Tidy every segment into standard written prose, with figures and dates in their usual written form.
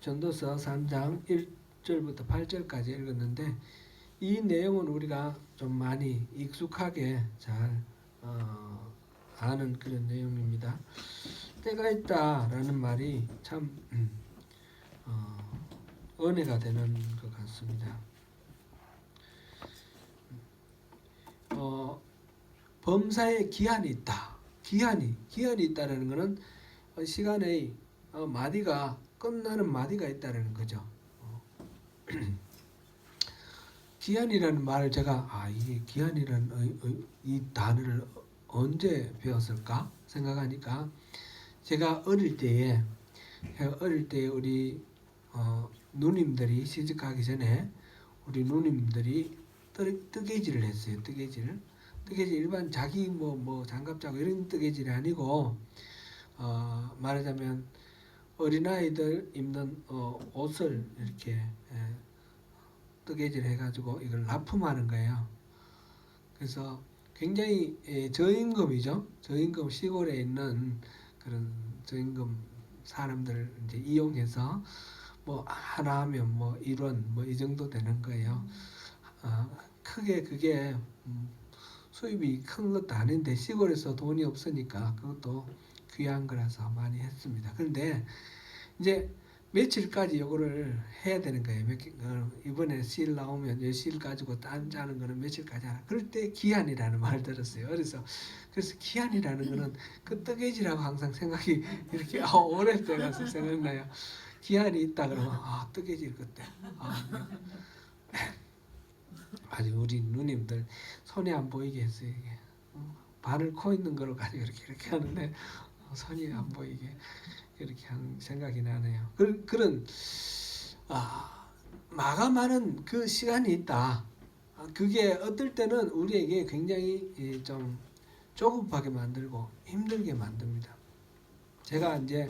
전도서 3장 1절부터 8절까지 읽었는데 이 내용은 우리가 좀 많이 익숙하게 잘 아는 그런 내용입니다. 때가 있다라는 말이 참 은혜가 되는 것 같습니다. 범사에 기한이 있다. 기한이 있다라는 것은 시간의 마디가 끝나는 마디가 있다라는 거죠. 기한이라는 말을 제가 이게 기한이라는 이 단어를 언제 배웠을까 생각하니까 제가 어릴 때에 우리 누님들이 시집가기 전에 우리 누님들이 뜨개질을 했어요. 뜨개질 일반 자기 뭐 장갑자고 이런 뜨개질이 아니고 말하자면 어린아이들 입는 옷을 이렇게 뜨개질 해가지고 이걸 납품하는 거예요. 그래서 굉장히 저임금이죠. 저임금 시골에 있는 그런 저임금 사람들 이제 이용해서 뭐 하나 하면 뭐 1원 뭐 이 정도 되는 거예요. 크게 그게 수입이 큰 것도 아닌데 시골에서 돈이 없으니까 그것도 귀한 거라서 많이 했습니다. 그런데 이제 며칠까지 요거를 해야 되는 거예요. 이번에 실 나오면 이 실 가지고 짜는 거는 며칠까지 하라. 그럴 때 기한이라는 말을 들었어요. 그래서 기한이라는 거는 그 뜨개질하고 항상 생각이 이렇게 오랫동안 생각나요. 기한이 있다 그러면 뜨개질 그때 아주 우리 누님들 손이 안 보이게 했어요. 이게 바늘 코 있는 거로 가지고 이렇게 하는데 손이 안 보이게 이렇게 한 생각이 나네요. 그런 마감하는 그 시간이 있다. 그게 어떨 때는 우리에게 굉장히 좀 조급하게 만들고 힘들게 만듭니다. 제가 이제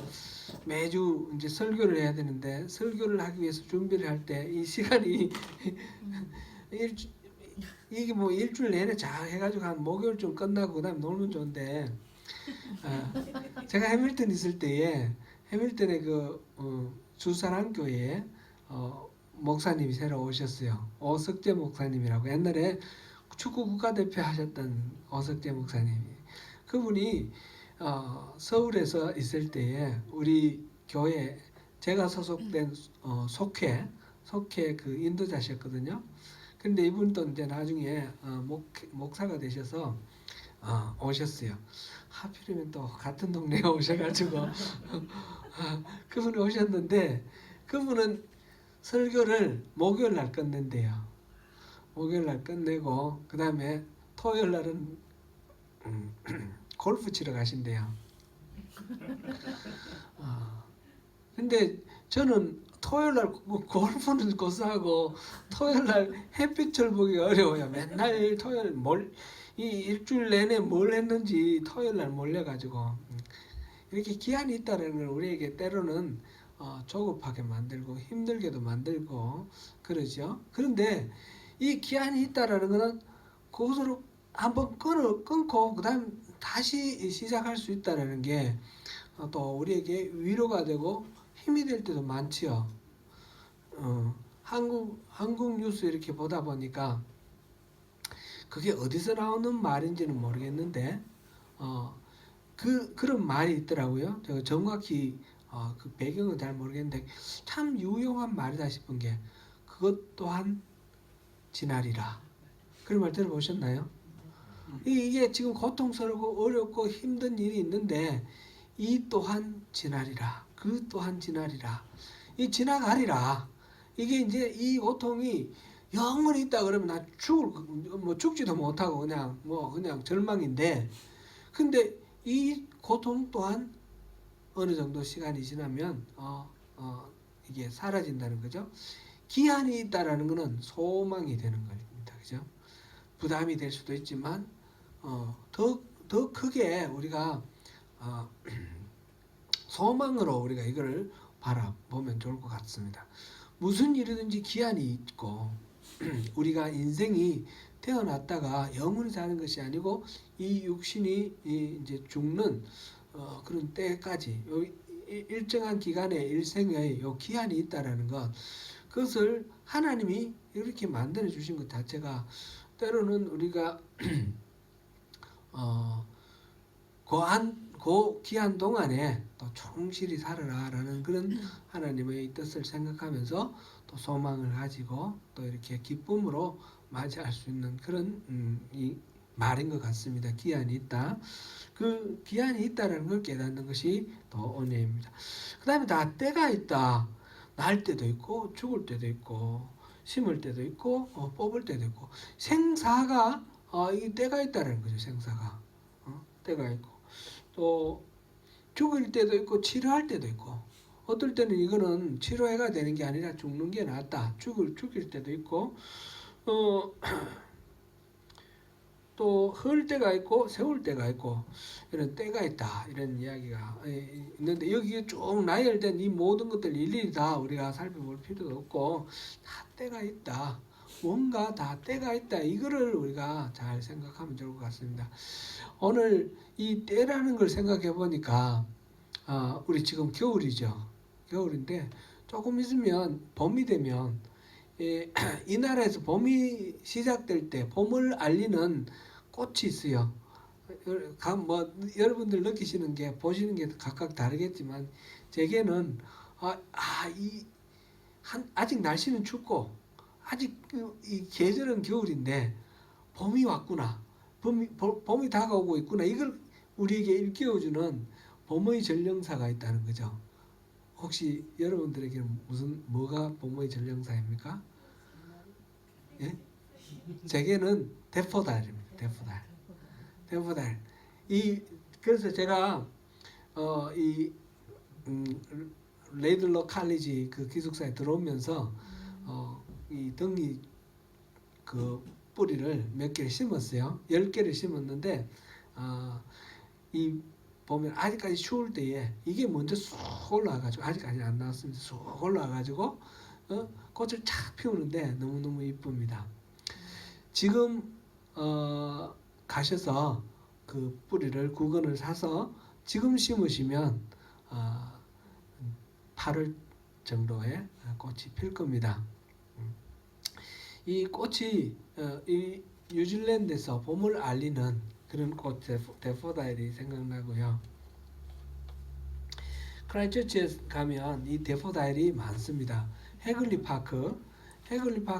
매주 이제 설교를 해야 되는데 설교를 하기 위해서 준비를 할 때 이 시간이 이게 뭐 일주일 내내 잘 해가지고 한 목요일쯤 끝나고 그다음 놀면 좋은데 제가 해밀턴 있을 때에 해밀턴의 그 주사랑교회에 목사님이 새로 오셨어요. 오석재 목사님이라고 옛날에 축구 국가대표 하셨던 오석재 목사님이 그분이 서울에서 있을 때에 우리 교회 제가 소속된 속회 그 인도자셨거든요. 근데 이분도 이제 나중에 목사가 되셔서 오셨어요. 하필이면 또 같은 동네에 오셔가지고 그분이 오셨는데 그분은 설교를 목요일 날 끝낸대요. 목요일 날 끝내고 그 다음에 토요일 날은 골프 치러 가신대요. 근데 저는 토요일 날 골프는 고사하고 토요일 날 햇빛을 보기가 어려워요. 맨날 토요일 이 일주일 내내 뭘 했는지 토요일 날 몰려가지고 이렇게 기한이 있다는 걸 우리에게 때로는 조급하게 만들고 힘들게도 만들고 그러죠. 그런데 이 기한이 있다라는 것은 그것으로 한번 끊고 그다음 다시 시작할 수 있다라는 게 또 우리에게 위로가 되고 힘이 될 때도 많지요. 한국 뉴스 이렇게 보다 보니까 그게 어디서 나오는 말인지는 모르겠는데 그런 말이 있더라고요. 제가 정확히 그 배경은 잘 모르겠는데 참 유용한 말이다 싶은 게 그것 또한 지나리라. 그런 말 들어보셨나요? 이게 지금 고통스럽고 어렵고 힘든 일이 있는데 이 또한 지나리라. 그 또한 지나리라. 이 지나가리라. 이게 이제 이 고통이 영원히 있다 그러면 나 죽지도 못하고 그냥 절망인데 근데 이 고통 또한 어느 정도 시간이 지나면 이게 사라진다는 거죠. 기한이 있다라는 것은 소망이 되는 겁니다. 그죠? 부담이 될 수도 있지만 더 크게 우리가 소망으로 우리가 이걸 바라보면 좋을 것 같습니다. 무슨 일이든지 기한이 있고 우리가 인생이 태어났다가 영원히 사는 것이 아니고 이 육신이 이제 죽는 그런 때까지 일정한 기간의 일생의 요 기한이 있다라는 것, 그것을 하나님이 이렇게 만들어 주신 것 자체가 때로는 우리가 그 기한 동안에 또 충실히 살아라라는 그런 하나님의 뜻을 생각하면서 또 소망을 가지고 또 이렇게 기쁨으로 맞이할 수 있는 그런 이 말인 것 같습니다. 기한이 있다. 그 기한이 있다라는 걸 깨닫는 것이 또 은혜입니다. 그 다음에 다 때가 있다. 날 때도 있고 죽을 때도 있고 심을 때도 있고 뽑을 때도 있고 생사가 이 때가 있다라는 거죠. 생사가 때가 있고 또 죽을 때도 있고 치료할 때도 있고 어떨 때는 이거는 치료해가 되는 게 아니라 죽는 게 낫다. 죽일 때도 있고 또 흘 때가 있고 세울 때가 있고 이런 때가 있다 이런 이야기가 있는데 여기에 쭉 나열된 이 모든 것들 일일이 다 우리가 살펴볼 필요도 없고 다 때가 있다. 뭔가 다 때가 있다. 이거를 우리가 잘 생각하면 좋을 것 같습니다. 오늘 이 때라는 걸 생각해 보니까 우리 지금 겨울이죠. 겨울인데 조금 있으면 봄이 되면 이 나라에서 봄이 시작될 때 봄을 알리는 꽃이 있어요. 뭐 여러분들 느끼시는 게 보시는 게 각각 다르겠지만 제게는 아직 날씨는 춥고 아직 이 계절은 겨울인데 봄이 왔구나. 봄이 다가오고 있구나. 이걸 우리에게 일깨워주는 봄의 전령사가 있다는 거죠. 혹시 여러분들에게는 뭐가 봄의 전령사입니까? 예? 제게는 대포달입니다. 대포달. 그래서 제가 이 레이들러 칼리지 그 기숙사에 들어오면서 이 등이 그 뿌리를 몇 개를 심었어요. 10개를 심었는데 이 보면 아직까지 추울 때에 이게 먼저 쑥 올라와가지고 아직까지 안 나왔습니다. 쑥 올라와가지고 꽃을 착 피우는데 너무너무 이쁩니다. 지금 가셔서 그 뿌리를 구근을 사서 지금 심으시면 8월 정도에 꽃이 필 겁니다. 이 꽃이 이 뉴질랜드에서 봄을 알리는 그런 꽃 데포다일이 생각나고요. 크라이처치에 가면 이 데포다일이 많습니다. 해글리 파크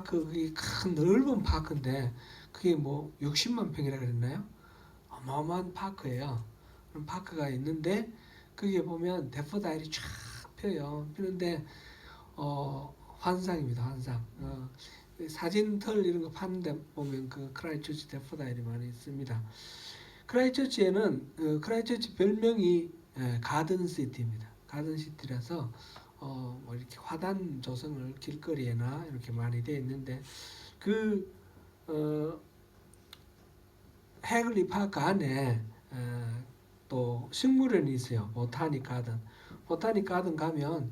그게 큰 넓은 파크인데 그게 뭐 60만 평이라 그랬나요? 어마어마한 파크예요. 그런 파크가 있는데 거기에 보면 데포다일이 쫙 펴요. 피는데 환상입니다. 환상. 사진털 이런 거 파는데 보면 그 크라이처치 데포다일이 많이 있습니다. 크라이처치에는 크라이처치 별명이 가든시티입니다. 가든시티라서 뭐 이렇게 화단 조성을 길거리에나 이렇게 많이 되어 있는데 그 해글리 파크 안에 또 식물원이 있어요. 보타닉 가든 가면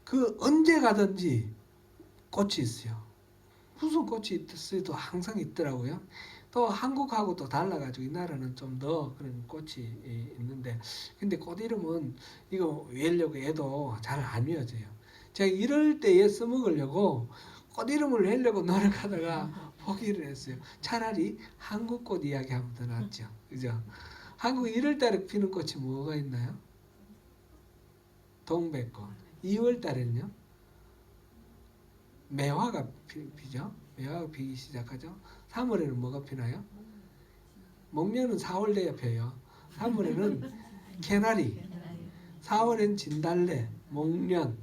그 언제 가든지 꽃이 있어요. 무슨 꽃이 있어도 항상 있더라고요. 또 한국하고 또 달라가지고 이 나라는 좀 더 그런 꽃이 있는데 근데 꽃 이름은 이거 외우려고 해도 잘 안 외워져요. 제가 이럴 때에 써먹으려고 꽃 이름을 외우려고 노력하다가 포기를 했어요. 차라리 한국 꽃 이야기하면 더 낫죠. 그죠? 한국 1월 달에 피는 꽃이 뭐가 있나요? 동백꽃. 2월 달에는요? 매화가 피죠. 매화가 피기 시작하죠. 3월에는 뭐가 피나요? 목련은 4월 돼야 펴요. 3월에는 개나리, 4월엔 진달래, 목련,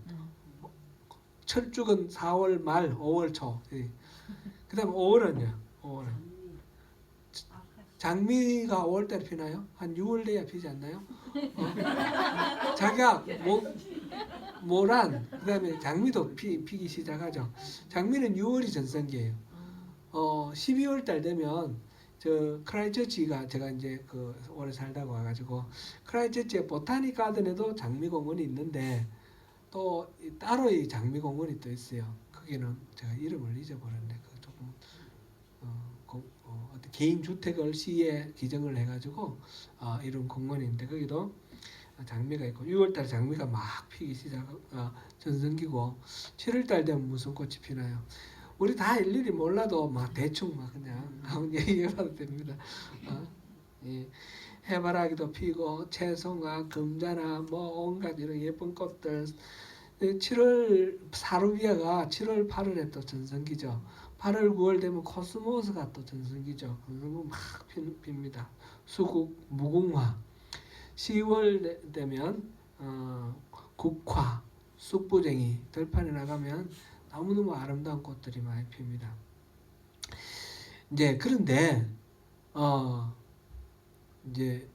철쭉은 4월 말, 5월 초. 그 다음 5월은요? 5월은 장미가 5월 달에 피나요? 한 6월 돼야 피지 않나요? 작약, 모란, 그 다음에 장미도 피기 시작하죠. 장미는 6월이 전성기예요. 12월 달 되면 저 크라이처치가 제가 이제 그 오래 살다가 와가지고 크라이처치의 보타닉 가든에도 장미공원이 있는데 또 따로 이 장미공원이 또 있어요. 거기는 제가 이름을 잊어버렸네. 그 조금 어떤 개인 주택을 시에 기증을 해가지고 이런 공원인데 거기도 장미가 있고 6월달 장미가 막 피기 전성기고 7월달 되면 무슨 꽃이 피나요? 우리 다 일일이 몰라도 막 대충 막 그냥 한번 얘기해봐도 됩니다. 예. 해바라기도 피고 채송화, 금자나 뭐 온갖 이런 예쁜 꽃들. 7월 사루비아가 7월 8월에 또 전성기죠. 8월 9월 되면 코스모스가 또 전성기죠. 그거 막 핍니다. 수국, 무궁화. 10월 되면 국화, 쑥부쟁이 들판에 나가면 너무너무 아름다운 꽃들이 많이 핍니다. 이제 그런데 이제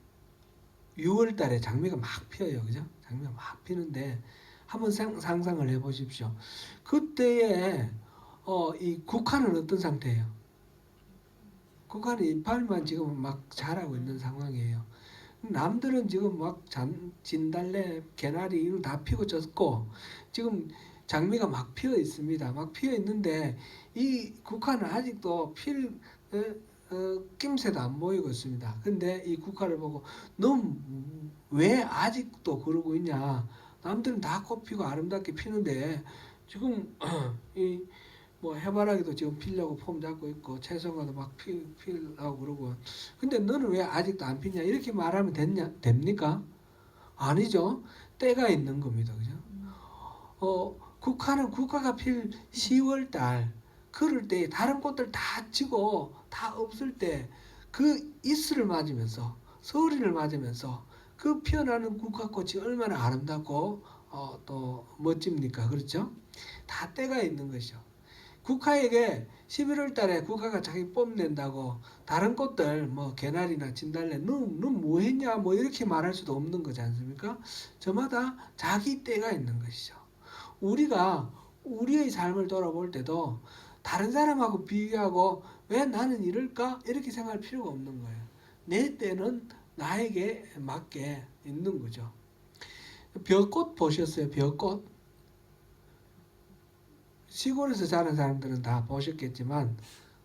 6월 달에 장미가 막 피어요. 그죠? 장미가 막 피는데 한번 상상을 해 보십시오. 그때에 이 국화는 어떤 상태예요? 국화는 이파리만 지금 막 자라고 있는 상황이에요. 남들은 지금 막 진달래, 개나리 이런 다 피고 졌고 지금 장미가 막 피어 있습니다. 막 피어 있는데 이 국화는 아직도 필 낌새도 안 보이고 있습니다. 근데 이 국화를 보고 너 왜 아직도 그러고 있냐? 남들은 다 꽃 피고 아름답게 피는데 지금 이 뭐 해바라기도 지금 피려고 폼 잡고 있고 채송화도 막 피려고 그러고 근데 너는 왜 아직도 안 피냐 이렇게 말하면 됩니까? 아니죠. 때가 있는 겁니다. 그죠? 국화는 국화가 필 10월 달 그럴 때 다른 꽃들 다 지고 다 없을 때 그 이슬을 맞으면서 서울이를 맞으면서 그 피어나는 국화꽃이 얼마나 아름답고 또 멋집니까? 그렇죠? 다 때가 있는 것이죠. 국화에게 11월 달에 국화가 자기 뽐낸다고 다른 꽃들 뭐 개나리나 진달래 너 뭐 했냐 뭐 이렇게 말할 수도 없는 거지 않습니까? 저마다 자기 때가 있는 것이죠. 우리가 우리의 삶을 돌아볼 때도 다른 사람하고 비교하고 왜 나는 이럴까 이렇게 생각할 필요가 없는 거예요. 내 때는 나에게 맞게 있는 거죠. 벼꽃 보셨어요? 벼꽃? 시골에서 자란 사람들은 다 보셨겠지만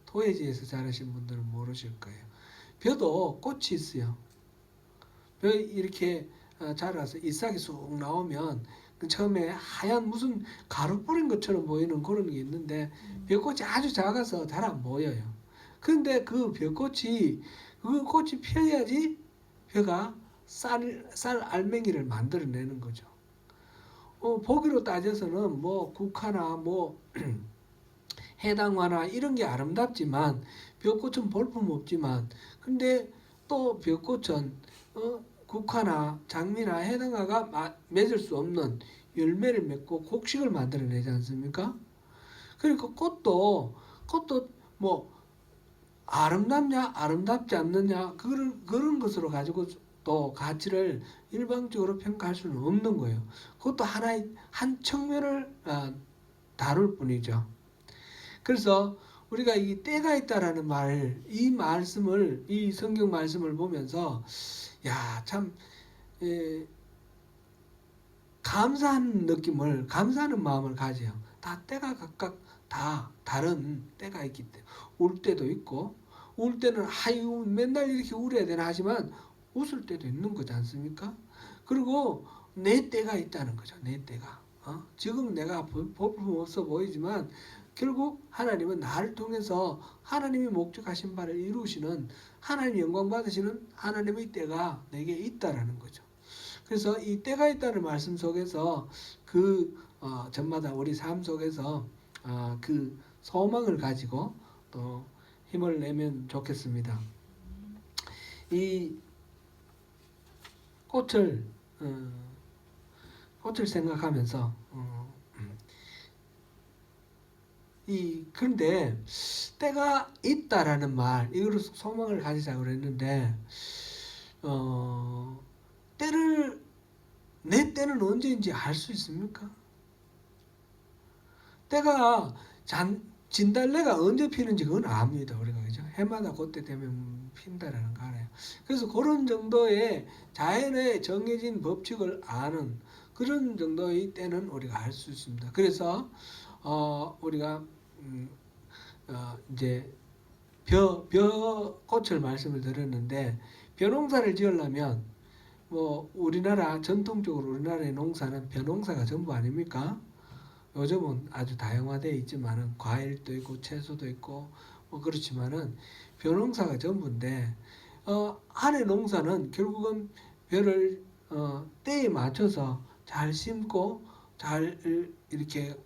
도예지에서 자라신 분들은 모르실 거예요. 벼도 꽃이 있어요. 벼 이렇게 자라서 잎사귀 쑥 나오면 그 처음에 하얀 무슨 가루 뿌린 것처럼 보이는 그런 게 있는데 벼꽃이 아주 작아서 잘 안 보여요. 그런데 그 벼꽃이 그 꽃이 피어야지 벼가 쌀 알맹이를 만들어내는 거죠. 보기로 따져서는 뭐 국화나 뭐 해당화나 이런 게 아름답지만 벼꽃은 볼품 없지만 근데 또 벼꽃은 국화나 장미나 해당화가 맺을 수 없는 열매를 맺고 곡식을 만들어내지 않습니까? 그러니까 꽃도 뭐 아름답냐 아름답지 않느냐 그런 것으로 가지고 또 가치를 일방적으로 평가할 수는 없는 거예요. 그것도 하나의 한 측면을 다룰 뿐이죠. 그래서 우리가 이 때가 있다라는 이 말씀을 이 성경 말씀을 보면서 참 감사하는 마음을 가져요. 다 때가 각각 다 다른 때가 있기 때문에 울 때도 있고 울 때는 아유 맨날 이렇게 울어야 되나 하지만 웃을 때도 있는 거지 않습니까? 그리고 내 때가 있다는 거죠. 내 때가. 지금 내가 볼품 없어 보이지만 결국 하나님은 나를 통해서 하나님이 목적하신 바를 이루시는 하나님 영광 받으시는 하나님의 때가 내게 있다라는 거죠. 그래서 이 때가 있다는 말씀 속에서 저마다 우리 삶 속에서 그 소망을 가지고 또 힘을 내면 좋겠습니다. 이 꽃을 생각하면서 그런데 때가 있다라는 말 이거로 소망을 가지자고 그랬는데 내 때는 언제인지 알 수 있습니까? 때가 진달래가 언제 피는지 그건 압니다. 우리가 그죠? 해마다 그때 되면 핀다라는 거 알아요. 그래서 그런 정도의 자연의 정해진 법칙을 아는 그런 정도의 때는 우리가 알 수 있습니다. 그래서 우리가 이제 벼꽃을 말씀을 드렸는데 벼농사를 지으려면 뭐 우리나라 전통적으로 우리나라의 농사는 벼농사가 전부 아닙니까? 요즘은 아주 다양화되어 있지만은 과일도 있고 채소도 있고 뭐 그렇지만은 벼농사가 전부인데 한해 농사는 결국은 벼를 때에 맞춰서 잘 심고 잘 이렇게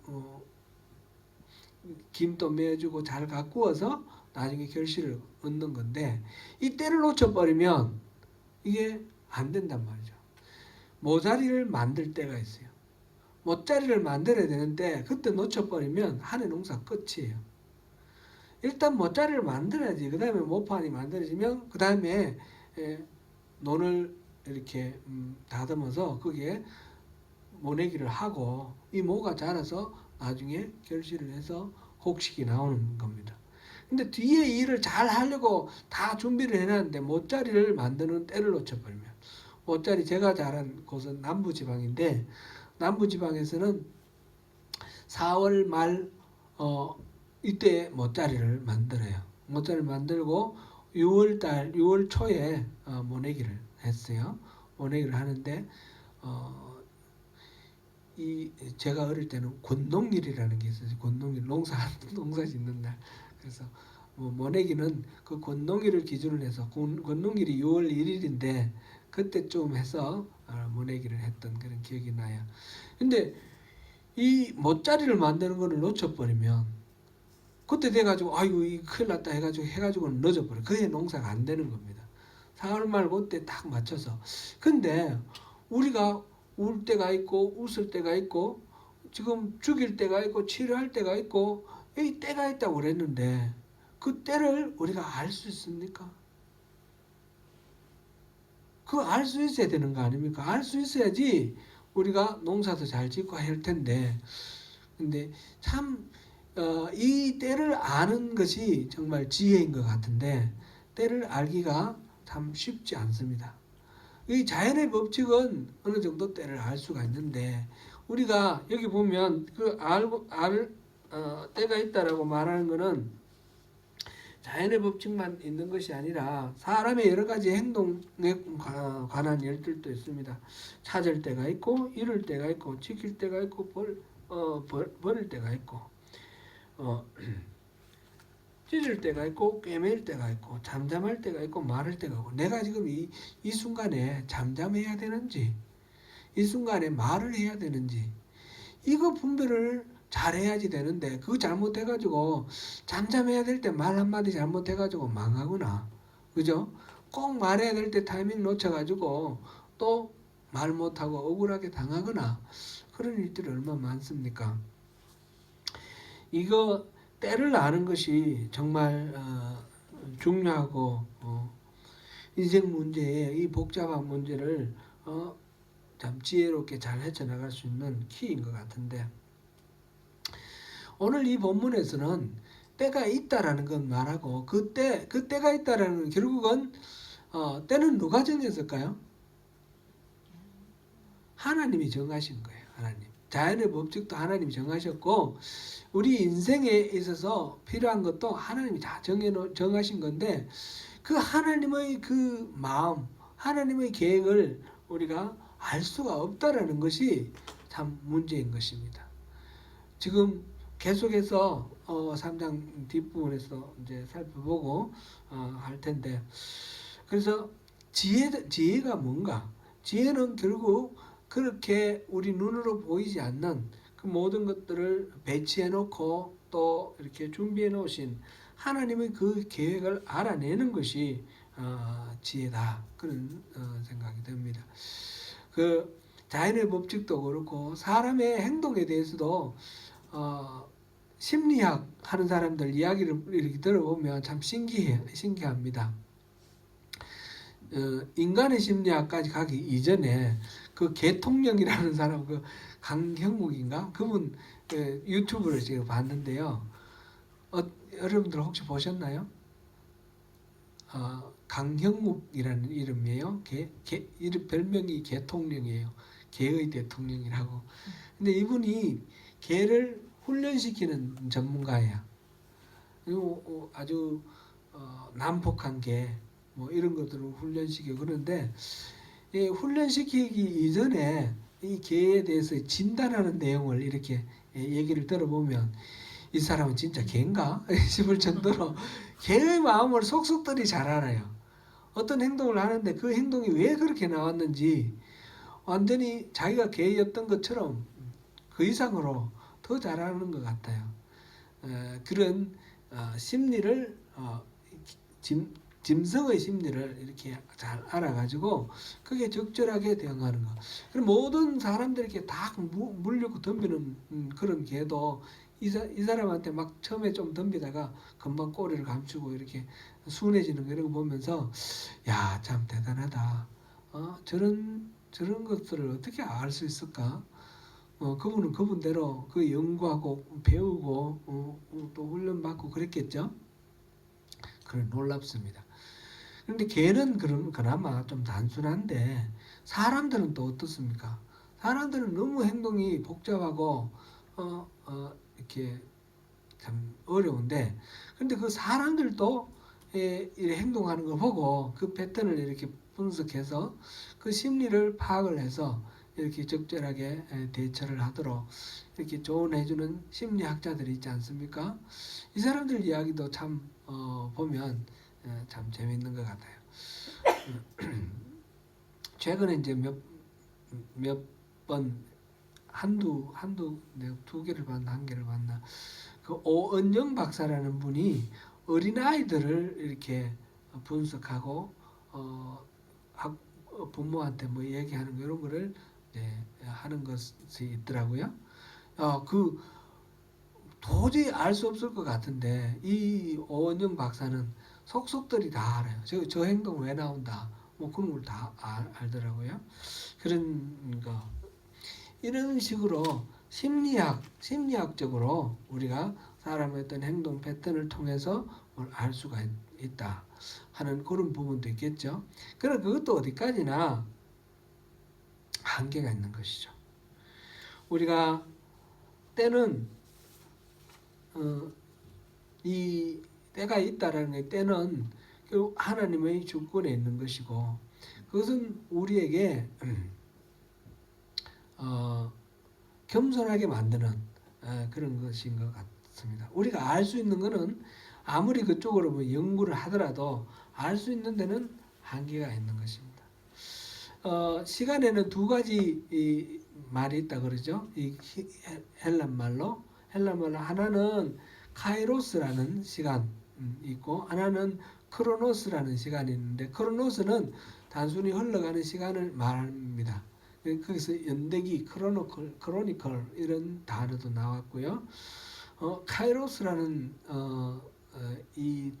김도 매어주고 잘 가꾸어서 나중에 결실을 얻는 건데 이 때를 놓쳐버리면 이게 안 된단 말이죠. 모자리를 만들 때가 있어요. 모자리를 만들어야 되는데 그때 놓쳐버리면 한 해 농사 끝이에요. 일단 모자리를 만들어야지. 그 다음에 모판이 만들어지면 그 다음에 논을 이렇게 다듬어서 거기에 모내기를 하고 이 모가 자라서 나중에 결실을 해서 곡식이 나오는 겁니다. 근데 뒤에 일을 잘 하려고 다 준비를 해놨는데 모짜리를 만드는 때를 놓쳐버리면 모짜리 제가 자란 곳은 남부지방인데 남부지방에서는 4월 말 이때 모짜리를 만들어요. 모짜리를 만들고 6월 초에 모내기를 했어요. 모내기를 하는데 이 제가 어릴 때는 권농일이라는 게 있어요. 권농일 농사 짓는 날. 그래서 뭐 모내기는 그 권농일을 기준으로 해서 권농일이 6월 1일인데 그때쯤 해서 모내기를 했던 그런 기억이 나요. 근데 이 모짜리를 만드는 거를 놓쳐버리면 그때 돼가지고 아이고 이 큰일 났다 해가지고는 늦어버려. 그게 농사가 안 되는 겁니다. 4월 말 그때 딱 맞춰서. 근데 우리가 울 때가 있고 웃을 때가 있고 지금 죽일 때가 있고 치료할 때가 있고 이 때가 있다고 그랬는데 그 때를 우리가 알 수 있습니까? 그거 알 수 있어야 되는 거 아닙니까? 알 수 있어야지 우리가 농사도 잘 짓고 할 텐데 근데 참 이 때를 아는 것이 정말 지혜인 것 같은데 때를 알기가 참 쉽지 않습니다. 이 자연의 법칙은 어느 정도 때를 알 수가 있는데 우리가 여기 보면 그 때가 있다라고 말하는 것은 자연의 법칙만 있는 것이 아니라 사람의 여러 가지 행동에 관한 일들도 있습니다. 찾을 때가 있고 이룰 때가 있고 지킬 때가 있고 버릴 때가 있고 찢을 때가 있고 꿰맬 때가 있고 잠잠할 때가 있고 말할 때가 있고 내가 지금 이 순간에 잠잠해야 되는지 이 순간에 말을 해야 되는지 이거 분별을 잘해야지 되는데 그거 잘못해가지고 잠잠해야 될 때 말 한마디 잘못해가지고 망하거나 그죠? 꼭 말해야 될 때 타이밍 놓쳐가지고 또 말 못하고 억울하게 당하거나 그런 일들이 얼마나 많습니까? 이거 때를 아는 것이 정말 중요하고 인생 문제에 이 복잡한 문제를 참 지혜롭게 잘 헤쳐나갈 수 있는 키인 것 같은데 오늘 이 본문에서는 때가 있다라는 건 말하고 그 때가 있다라는 건 결국은 때는 누가 정했을까요? 하나님이 정하신 거예요. 하나님. 자연의 법칙도 하나님이 정하셨고 우리 인생에 있어서 필요한 것도 하나님이 다 정하신 건데 그 하나님의 그 마음, 하나님의 계획을 우리가 알 수가 없다라는 것이 참 문제인 것입니다. 지금 계속해서 3장 뒷부분에서 이제 살펴보고 할 텐데 그래서 지혜가 뭔가? 지혜는 결국 그렇게 우리 눈으로 보이지 않는 그 모든 것들을 배치해 놓고 또 이렇게 준비해 놓으신 하나님의 그 계획을 알아내는 것이 지혜다 그런 생각이 듭니다. 그 자연의 법칙도 그렇고 사람의 행동에 대해서도 심리학 하는 사람들 이야기를 이렇게 들어보면 참 신기합니다. 인간의 심리학까지 가기 이전에 그 개통령이라는 사람 그 강형욱인가 그분 유튜브를 제가 봤는데요. 여러분들 혹시 보셨나요? 강형욱이라는 이름이에요. 이름 별명이 개통령이에요. 개의 대통령이라고. 근데 이분이 개를 훈련시키는 전문가예요. 그리고 아주 난폭한 개 뭐 이런 것들을 훈련시키고 그런데 훈련시키기 이전에 이 개에 대해서 진단하는 내용을 이렇게 얘기를 들어보면 이 사람은 진짜 개인가 싶을 정도로 개의 마음을 속속들이 잘 알아요. 어떤 행동을 하는데 그 행동이 왜 그렇게 나왔는지 완전히 자기가 개였던 것처럼 그 이상으로 더 잘하는 것 같아요. 그런 심리를 짐승의 심리를 이렇게 잘 알아가지고 그게 적절하게 대응하는 거. 그럼 모든 사람들에게 다 물려고 덤비는 그런 개도 이 사람한테 막 처음에 좀 덤비다가 금방 꼬리를 감추고 이렇게 순해지는 거 이런 거 보면서 야, 참 대단하다. 저런 것들을 어떻게 알 수 있을까? 그분은 그분대로 그 연구하고 배우고 또 훈련받고 그랬겠죠. 그래 놀랍습니다. 그런데 개는 그나마 좀 단순한데 사람들은 또 어떻습니까? 사람들은 너무 행동이 복잡하고 이렇게 참 어려운데 근데 그 사람들도 이렇게 행동하는 걸 보고 그 패턴을 이렇게 분석해서 그 심리를 파악을 해서 이렇게 적절하게 대처를 하도록 이렇게 조언해주는 심리학자들이 있지 않습니까? 이 사람들 이야기도 참 보면 참 재밌는 것 같아요. 최근에 이제 몇 번 내가 두 개를 봤나 한 개를 봤나 그 오은영 박사라는 분이 어린아이들을 이렇게 분석하고 부모한테 뭐 얘기하는 거 이런 거를 하는 것이 있더라고요. 그 도저히 알 수 없을 것 같은데 이 오은영 박사는 속속들이 다 알아요. 저 행동 왜 나온다. 뭐 그런 걸 다 알더라고요. 그런 거 이런 식으로 심리학적으로 우리가 사람의 어떤 행동 패턴을 통해서 뭘 알 수가 있다 하는 그런 부분도 있겠죠. 그러나 그것도 어디까지나 한계가 있는 것이죠. 우리가 때는 이 때가 있다라는 게 때는 하나님의 주권에 있는 것이고 그것은 우리에게 겸손하게 만드는 그런 것인 것 같습니다. 우리가 알 수 있는 것은 아무리 그쪽으로 뭐 연구를 하더라도 알 수 있는 데는 한계가 있는 것입니다. 시간에는 두 가지 말이 있다 그러죠. 이 헬란 말로 하나는 카이로스라는 시간 있고 하나는 크로노스라는 시간이 있는데 크로노스는 단순히 흘러가는 시간을 말합니다. 거기서 연대기, 크로니컬 이런 단어도 나왔고요. 카이로스라는 이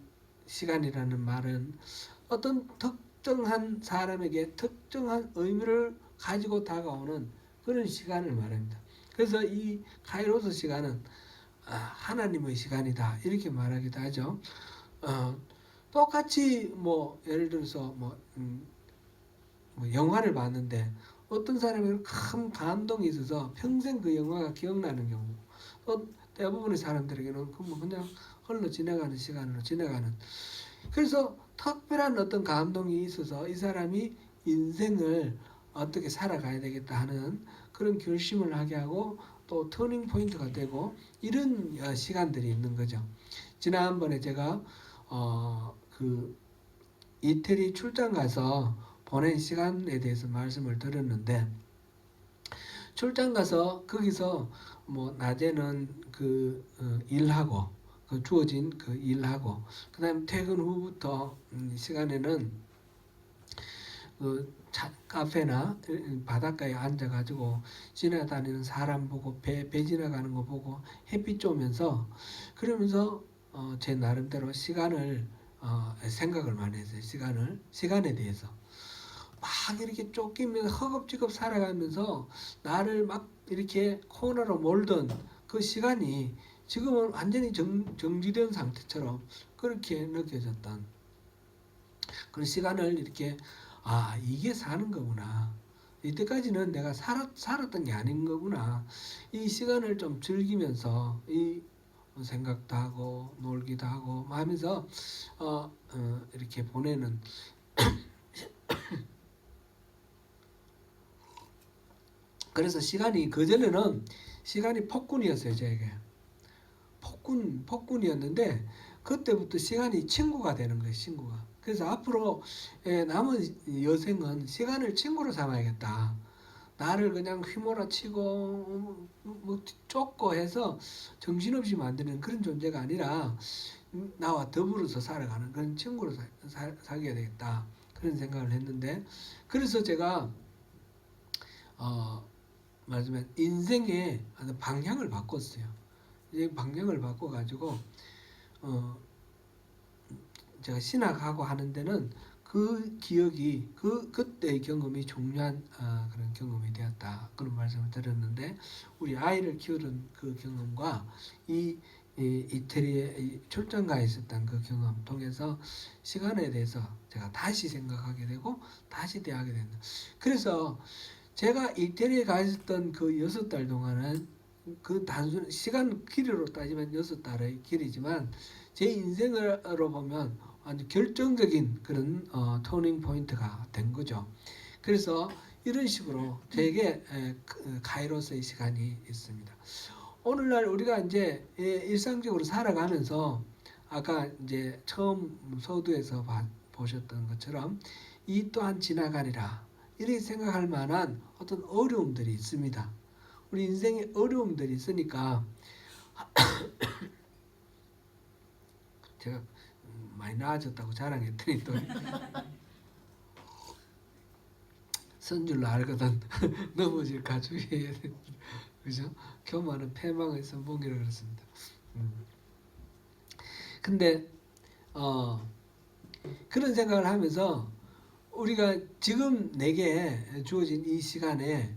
시간이라는 말은 어떤 특정한 사람에게 특정한 의미를 가지고 다가오는 그런 시간을 말합니다. 그래서 이 카이로스 시간은 하나님의 시간이다 이렇게 말하기도 하죠. 똑같이 뭐 예를 들어서 뭐 영화를 봤는데 어떤 사람에게는 큰 감동이 있어서 평생 그 영화가 기억나는 경우 또 대부분의 사람들에게는 그냥 흘러 지나가는 시간으로 지나가는 그래서 특별한 어떤 감동이 있어서 이 사람이 인생을 어떻게 살아가야 되겠다 하는 그런 결심을 하게 하고 또 터닝 포인트가 되고 이런 시간들이 있는 거죠. 지난번에 제가 그 이태리 출장 가서 보낸 시간에 대해서 말씀을 드렸는데 출장 가서 거기서 뭐 낮에는 그 일하고 그 주어진 그 일하고 그다음 퇴근 후부터 시간에는 그 카페나 바닷가에 앉아가지고 지나다니는 사람 보고 배 지나가는 거 보고 햇빛 쬐면서 그러면서 제 나름대로 시간을 생각을 많이 했어요. 시간에 대해서 막 이렇게 쫓기면서 허겁지겁 살아가면서 나를 막 이렇게 코너로 몰던 그 시간이 지금은 완전히 정지된 상태처럼 그렇게 느껴졌던 그런 시간을 이렇게 이게 사는 거구나. 이때까지는 내가 살았던 게 아닌 거구나. 이 시간을 좀 즐기면서 이 생각도 하고 놀기도 하고 하면서 이렇게 보내는 그래서 시간이 그전에는 시간이 폭군이었어요. 저에게 폭군이었는데 그때부터 시간이 친구가 되는 거예요. 친구가. 그래서 앞으로 남은 여생은 시간을 친구로 삼아야겠다. 나를 그냥 휘몰아치고 뭐 쫓고 해서 정신없이 만드는 그런 존재가 아니라 나와 더불어서 살아가는 그런 친구로 사귀어야 되겠다. 그런 생각을 했는데 그래서 제가 말하자면 인생의 방향을 바꿨어요. 이제 방향을 바꿔가지고 제가 신학하고 하는 데는 그 기억이 그때의 경험이 중요한 그런 경험이 되었다. 그런 말씀을 드렸는데 우리 아이를 키우는 그 경험과 이태리에 출장가 있었던 그 경험 통해서 시간에 대해서 제가 다시 생각하게 되고 다시 대하게 된다. 그래서 제가 이태리에 가 있었던 그 6달 동안은 그 단순 시간 길이로 따지면 6달의 길이지만 제 인생으로 보면 아주 결정적인 그런 터닝 포인트가 된 거죠. 그래서 이런 식으로 되게 카이로스의 시간이 있습니다. 오늘날 우리가 이제 일상적으로 살아가면서 아까 이제 처음 서두에서 보셨던 것처럼 이 또한 지나가리라 이렇게 생각할 만한 어떤 어려움들이 있습니다. 우리 인생에 어려움들이 있으니까 제가 많이 나아졌다고 자랑했더니 또 선줄로 알거든 넘어질까 주의해야 돼. 그죠? 교만은 패망의 선봉이라 그랬습니다. 근데 그런 생각을 하면서 우리가 지금 내게 주어진 이 시간에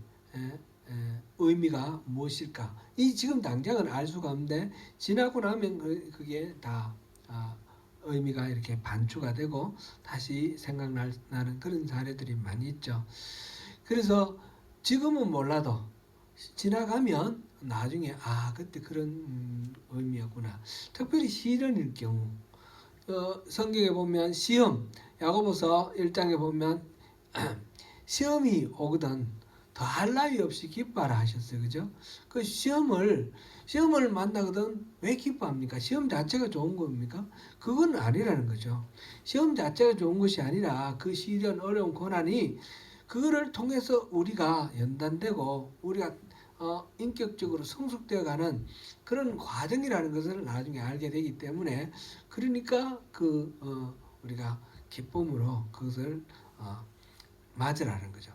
의미가 무엇일까? 이 지금 당장은 알 수가 없는데 지나고 나면 그게 다 의미가 이렇게 반추가 되고 다시 생각나는 그런 사례들이 많이 있죠. 그래서 지금은 몰라도 지나가면 나중에 그때 그런 의미였구나. 특별히 시련일 경우 성경에 보면 시험 야고보서 1장에 보면 시험이 오거든 더할 나위 없이 기뻐하라 하셨어요. 그죠? 그 시험을 만나거든 왜 기뻐합니까? 시험 자체가 좋은 겁니까? 그건 아니라는 거죠. 시험 자체가 좋은 것이 아니라 그 시련 어려운 고난이 그거를 통해서 우리가 연단되고 우리가 인격적으로 성숙되어가는 그런 과정이라는 것을 나중에 알게 되기 때문에 그러니까 우리가 기쁨으로 그것을 맞으라는 거죠.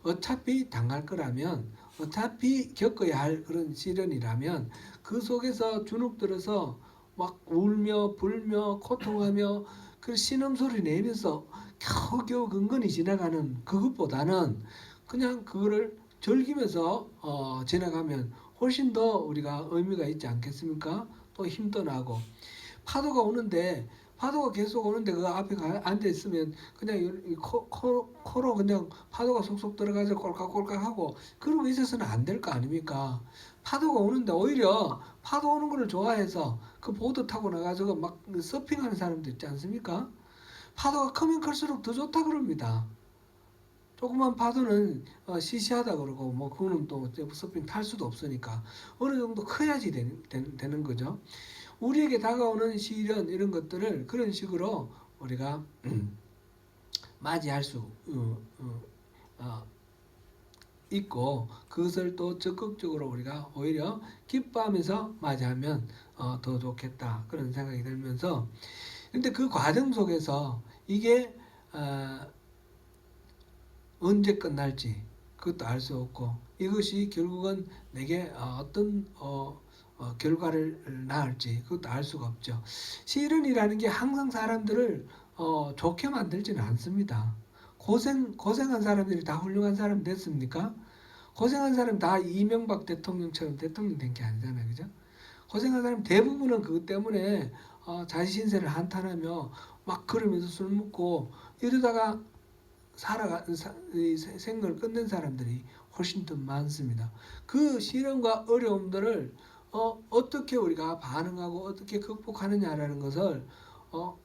어차피 당할 거라면 어차피 겪어야 할 그런 시련이라면 그 속에서 주눅들어서 막 울며 불며 고통하며 그 신음소리 내면서 겨우겨우 근근히 지나가는 그것보다는 그냥 그거를 즐기면서 지나가면 훨씬 더 우리가 의미가 있지 않겠습니까? 또 힘도 나고 파도가 계속 오는데 그 앞에 앉아 있으면 그냥 코로 그냥 파도가 속속 들어가서 꼴깍꼴깍 하고 그러고 있어서는 안 될 거 아닙니까? 파도가 오는데 오히려 파도 오는 거를 좋아해서 그 보드 타고 나가서 막 서핑하는 사람도 있지 않습니까? 파도가 크면 클수록 더 좋다 그럽니다. 조그만 파도는 시시하다 그러고 뭐 그거는 또 서핑 탈 수도 없으니까 어느 정도 커야지 되는 거죠. 우리에게 다가오는 시련 이런 것들을 그런 식으로 우리가 맞이할 수 있고 그것을 또 적극적으로 우리가 오히려 기뻐하면서 맞이하면 더 좋겠다 그런 생각이 들면서 근데 그 과정 속에서 이게 언제 끝날지 그것도 알 수 없고 이것이 결국은 내게 어떤 결과를 낳을지 그것도 알 수가 없죠. 시련이라는 게 항상 사람들을 좋게 만들지는 않습니다. 고생한 사람들이 다 훌륭한 사람 됐습니까? 고생한 사람 다 이명박 대통령처럼 대통령 된 게 아니잖아요. 그죠? 고생한 사람 대부분은 그것 때문에 자기 신세를 한탄하며 막 그러면서 술 먹고 이러다가 생을 끝낸 사람들이 훨씬 더 많습니다. 그 시련과 어려움들을 어떻게 우리가 반응하고 어떻게 극복하느냐라는 것을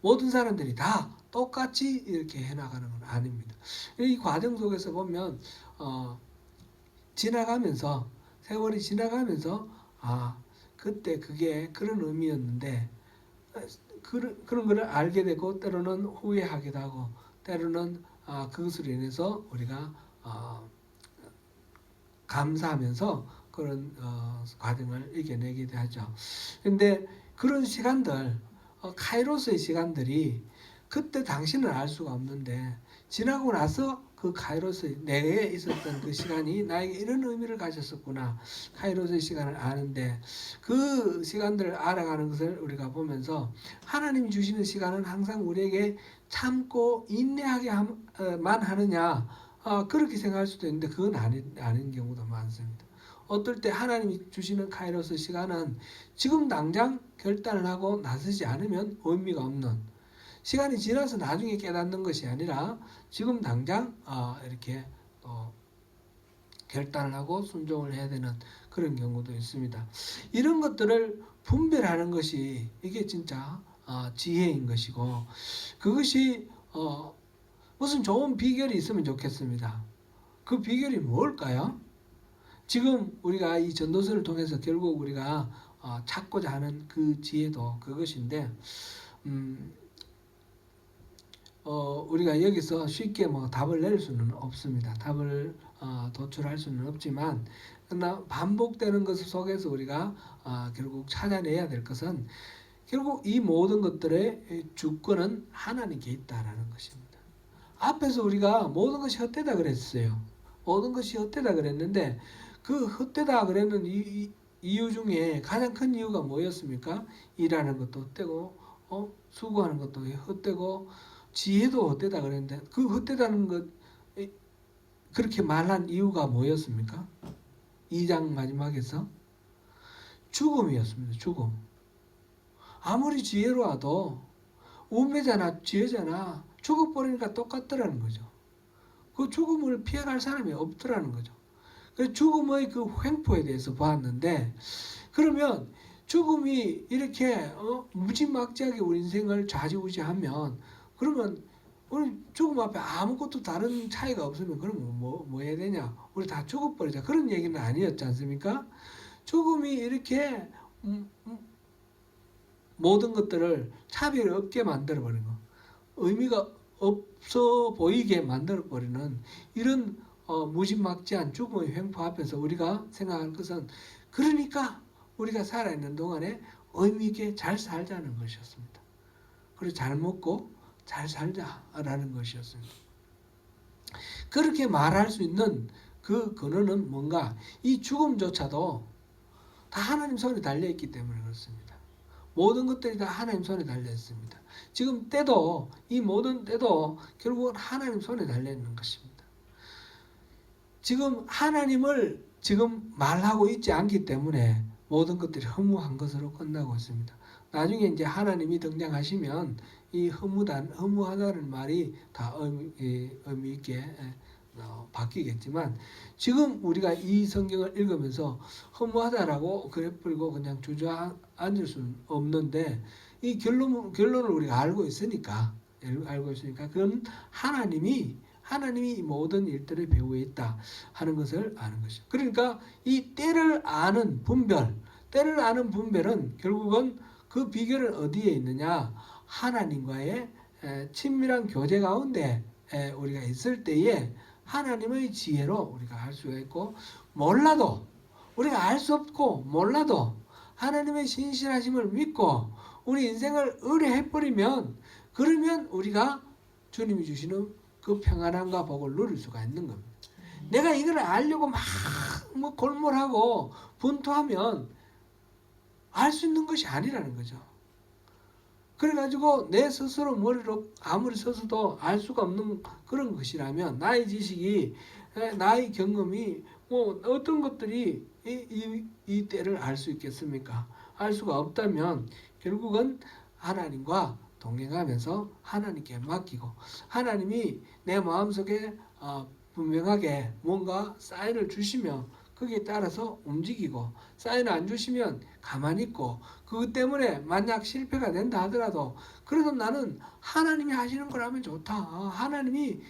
모든 사람들이 다 똑같이 이렇게 해나가는 건 아닙니다. 이 과정 속에서 보면 지나가면서 세월이 지나가면서 그때 그게 그런 의미였는데 그런 거를 알게 되고 때로는 후회하기도 하고 때로는 그것으로 인해서 우리가 감사하면서 그런 과정을 이겨내기도 하죠. 근데 그런 시간들 카이로스의 시간들이 그때 당시는 알 수가 없는데 지나고 나서 그 카이로스 내에 있었던 그 시간이 나에게 이런 의미를 가졌었구나. 카이로스의 시간을 아는데 그 시간들을 알아가는 것을 우리가 보면서 하나님이 주시는 시간은 항상 우리에게 참고 인내하게만 하느냐 그렇게 생각할 수도 있는데 그건 아닌 경우도 많습니다. 어떨 때 하나님이 주시는 카이로스 시간은 지금 당장 결단을 하고 나서지 않으면 의미가 없는 시간이 지나서 나중에 깨닫는 것이 아니라 지금 당장 이렇게 결단을 하고 순종을 해야 되는 그런 경우도 있습니다. 이런 것들을 분별하는 것이 이게 진짜 지혜인 것이고 그것이 무슨 좋은 비결이 있으면 좋겠습니다. 그 비결이 뭘까요? 지금 우리가 이 전도서를 통해서 결국 우리가 찾고자 하는 그 지혜도 그것인데 우리가 여기서 쉽게 답을 낼 수는 없습니다. 답을 도출할 수는 없지만 그러나 반복되는 것 속에서 우리가 결국 찾아내야 될 것은 결국 이 모든 것들의 주권은 하나님께 있다라는 것입니다. 앞에서 우리가 모든 것이 헛되다 그랬어요. 모든 것이 헛되다 그랬는데 그 헛되다 그랬는 이유 중에 가장 큰 이유가 뭐였습니까? 일하는 것도 헛되고 수고하는 것도 헛되고 지혜도 헛되다 그랬는데 그 헛되다는 것 그렇게 말한 이유가 뭐였습니까? 2장 마지막에서 죽음이었습니다. 죽음. 아무리 지혜로워도 우매잖아 지혜잖아 죽어버리니까 똑같더라는 거죠. 그 죽음을 피해갈 사람이 없더라는 거죠. 그래서 죽음의 그 횡포에 대해서 보았는데 그러면 죽음이 이렇게 무지막지하게 우리 인생을 좌지우지하면 그러면 우리 죽음 앞에 아무것도 다른 차이가 없으면 그러면 뭐 해야 되냐? 우리 다 죽어버리자. 그런 얘기는 아니었지 않습니까? 죽음이 이렇게 모든 것들을 차별 없게 만들어버리는 거. 의미가 없어 보이게 만들어버리는 이런 무지막지한 죽음의 횡포 앞에서 우리가 생각할 것은 그러니까 우리가 살아있는 동안에 의미 있게 잘 살자는 것이었습니다. 그리고 잘 먹고 잘 살자라는 것이었습니다. 그렇게 말할 수 있는 그 근원은 뭔가 이 죽음조차도 다 하나님 손에 달려있기 때문에 그렇습니다. 모든 것들이 다 하나님 손에 달려있습니다. 지금 때도 이 모든 때도 결국은 하나님 손에 달려있는 것입니다. 지금 하나님을 지금 말하고 있지 않기 때문에 모든 것들이 허무한 것으로 끝나고 있습니다. 나중에 이제 하나님이 등장하시면 이 허무하다는 말이 다 의미 있게 바뀌겠지만 지금 우리가 이 성경을 읽으면서 허무하다라고 그래버리고 그냥 주저앉을 수는 없는데 이 결론을 우리가 알고 있으니까 그럼 하나님이 이 모든 일들의 배후에 있다 하는 것을 아는 것이죠. 그러니까 이 때를 아는 분별은 결국은 그 비결은 어디에 있느냐? 하나님과의 친밀한 교제 가운데 우리가 있을 때에 하나님의 지혜로 우리가 할 수가 있고 몰라도 우리가 알 수 없고 몰라도 하나님의 신실하심을 믿고 우리 인생을 의뢰해버리면 그러면 우리가 주님이 주시는 그 평안함과 복을 누릴 수가 있는 겁니다. 내가 이걸 알려고 막 골몰하고 분투하면 알 수 있는 것이 아니라는 거죠. 그래가지고 내 스스로 머리로 아무리 써서도 알 수가 없는 그런 것이라면 나의 지식이 나의 경험이 어떤 것들이 이 때를 알 수 있겠습니까? 알 수가 없다면 결국은 하나님과 동행하면서 하나님께 맡기고 하나님이 내 마음속에 분명하게 뭔가 사인을 주시면 거기에 따라서 움직이고 사인을 안 주시면 가만히 있고 그것 때문에 만약 실패가 된다 하더라도 그래도 나는 하나님이 하시는 거라면 좋다. 하나님이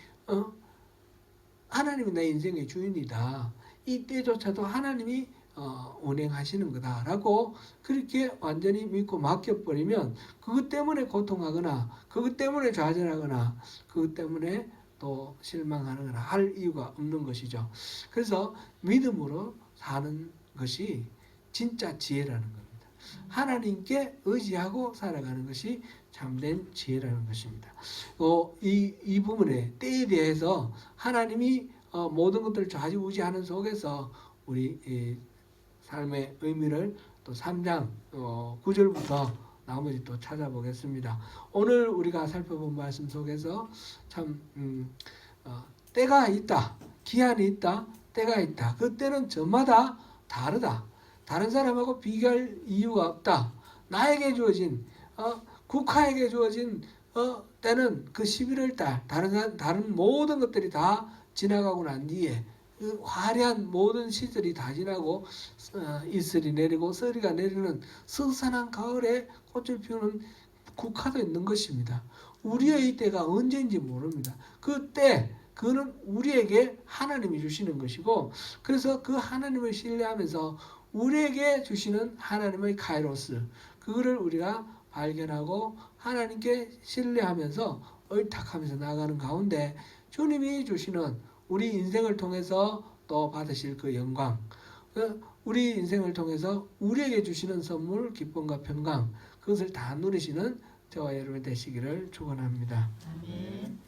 내 인생의 주인이다. 이 때조차도 하나님이 운행하시는 거다라고 그렇게 완전히 믿고 맡겨버리면 그것 때문에 고통하거나 그것 때문에 좌절하거나 그것 때문에 또 실망하거나 할 이유가 없는 것이죠. 그래서 믿음으로 사는 것이 진짜 지혜라는 겁니다. 하나님께 의지하고 살아가는 것이 참된 지혜라는 것입니다. 이 부분에 때에 대해서 하나님이 모든 것들을 좌지우지하는 속에서 우리 삶의 의미를 또 3장 9절부터 나머지 또 찾아보겠습니다. 오늘 우리가 살펴본 말씀 속에서 참 때가 있다, 기한이 있다, 때가 있다. 그 때는 저마다 다르다. 다른 사람하고 비교할 이유가 없다. 나에게 주어진 국가에게 주어진 때는 그 11월 달 다른 모든 것들이 다 지나가고 난 뒤에 그 화려한 모든 시절이 다 지나고 이슬이 내리고 서리가 내리는 스산한 가을에 꽃을 피우는 국화도 있는 것입니다. 우리의 때가 언제인지 모릅니다. 그 때 그는 우리에게 하나님이 주시는 것이고 그래서 그 하나님을 신뢰하면서 우리에게 주시는 하나님의 카이로스 그거를 우리가 발견하고 하나님께 신뢰하면서 의탁하면서 나가는 가운데 주님이 주시는 우리 인생을 통해서 또 받으실 그 영광 우리 인생을 통해서 우리에게 주시는 선물 기쁨과 평강 그것을 다 누리시는 저와 여러분 되시기를 축원합니다. 아멘.